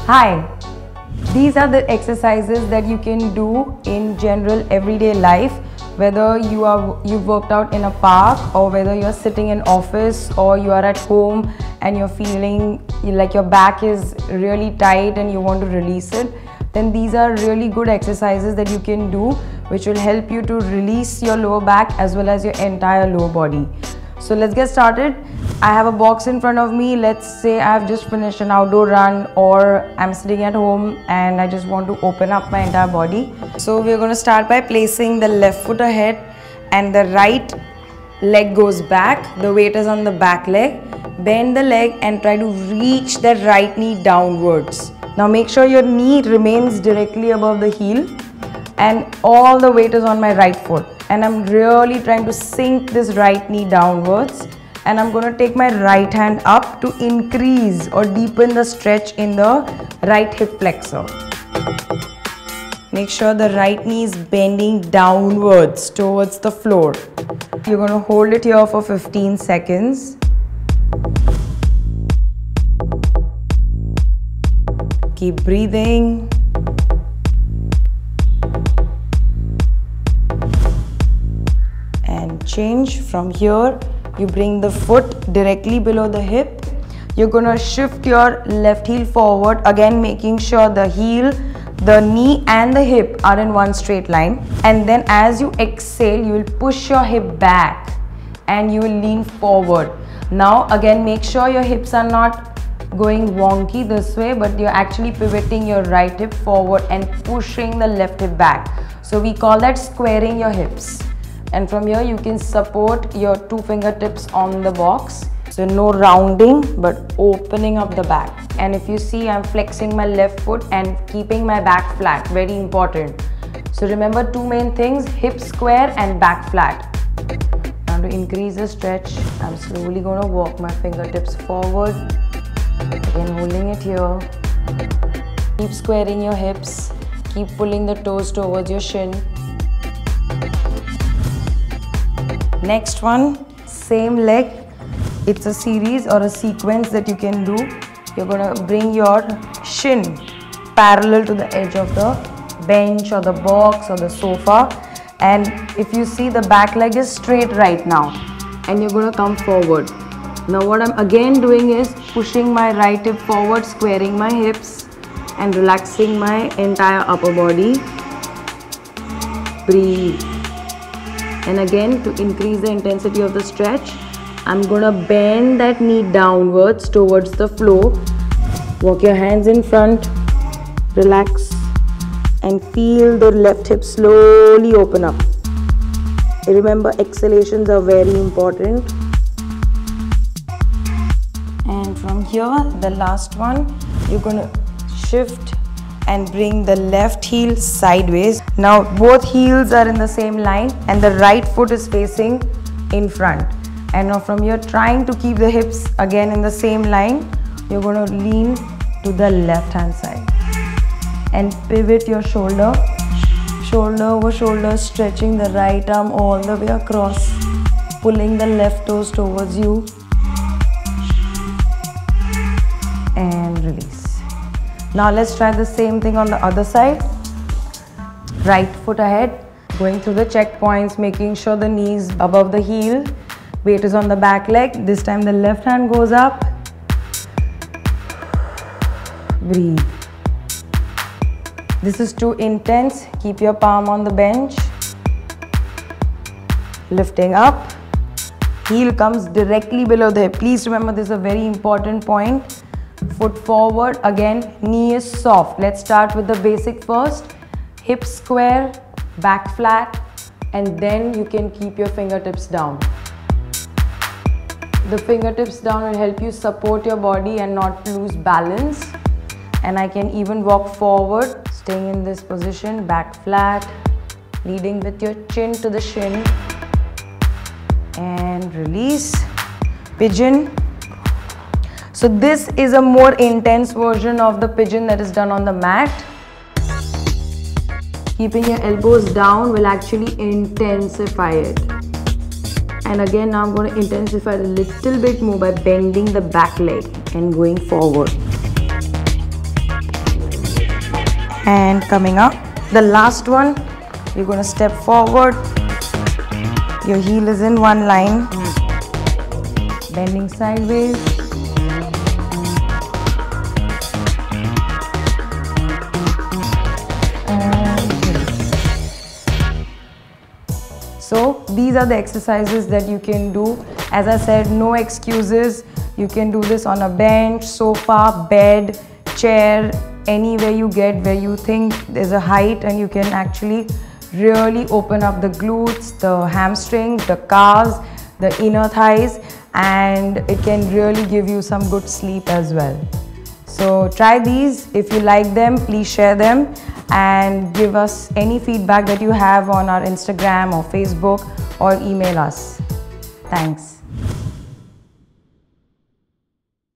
Hi, these are the exercises that you can do in general everyday life, whether you've worked out in a park or whether you're sitting in office or you are at home and you're feeling like your back is really tight and you want to release it. Then these are really good exercises that you can do which will help you to release your lower back as well as your entire lower body. So let's get started. I have a box in front of me. Let's say I've just finished an outdoor run or I'm sitting at home and I just want to open up my entire body. So we're going to start by placing the left foot ahead and the right leg goes back. The weight is on the back leg. Bend the leg and try to reach that right knee downwards. Now make sure your knee remains directly above the heel and all the weight is on my right foot. And I'm really trying to sink this right knee downwards. And I'm going to take my right hand up to increase or deepen the stretch in the right hip flexor. Make sure the right knee is bending downwards towards the floor. You're going to hold it here for 15 seconds. Keep breathing. And change from here. You bring the foot directly below the hip. You're going to shift your left heel forward, again making sure the heel, the knee and the hip are in one straight line. And then as you exhale, you will push your hip back and you will lean forward. Now again, make sure your hips are not going wonky this way, but you're actually pivoting your right hip forward and pushing the left hip back. So we call that squaring your hips. And from here you can support your two fingertips on the box. So no rounding but opening up the back. And if you see, I'm flexing my left foot and keeping my back flat, very important. So remember two main things, hip square and back flat. Now to increase the stretch, I'm slowly going to walk my fingertips forward. Again holding it here. Keep squaring your hips. Keep pulling the toes towards your shin. Next one, same leg. It's a series or a sequence that you can do. You're going to bring your shin parallel to the edge of the bench or the box or the sofa. And if you see, the back leg is straight right now. And you're going to come forward. Now what I'm again doing is pushing my right hip forward, squaring my hips and relaxing my entire upper body. Breathe. And again, to increase the intensity of the stretch, I'm going to bend that knee downwards towards the floor. Walk your hands in front, relax and feel the left hip slowly open up. Remember, exhalations are very important. And from here, the last one, you're going to shift and bring the left heel sideways. Now both heels are in the same line and the right foot is facing in front. And now from here, trying to keep the hips again in the same line, you're going to lean to the left hand side and pivot your shoulder, shoulder over shoulder, stretching the right arm all the way across, pulling the left toes towards you and release. Now let's try the same thing on the other side. Right foot ahead, going through the checkpoints, making sure the knee is above the heel. Weight is on the back leg. This time the left hand goes up. Breathe. This is too intense. Keep your palm on the bench. Lifting up. Heel comes directly below the hip. Please remember, this is a very important point. Foot forward, again knee is soft. Let's start with the basic first. Hip square, back flat, and then you can keep your fingertips down. The fingertips down will help you support your body and not lose balance. And I can even walk forward, staying in this position, back flat, leading with your chin to the shin. And release. Pigeon. So this is a more intense version of the pigeon that is done on the mat. Keeping your elbows down will actually intensify it. And again, now I'm going to intensify it a little bit more by bending the back leg and going forward. hand coming up. The last one, you're going to step forward. Your heel is in one line. Bending sideways. So these are the exercises that you can do. As I said, no excuses. You can do this on a bench, sofa, bed, chair, anywhere you get where you think there's a height, and you can actually really open up the glutes, the hamstrings, the calves, the inner thighs, and it can really give you some good sleep as well. So try these. If you like them, please share them and give us any feedback that you have on our Instagram or Facebook, or email us. Thanks.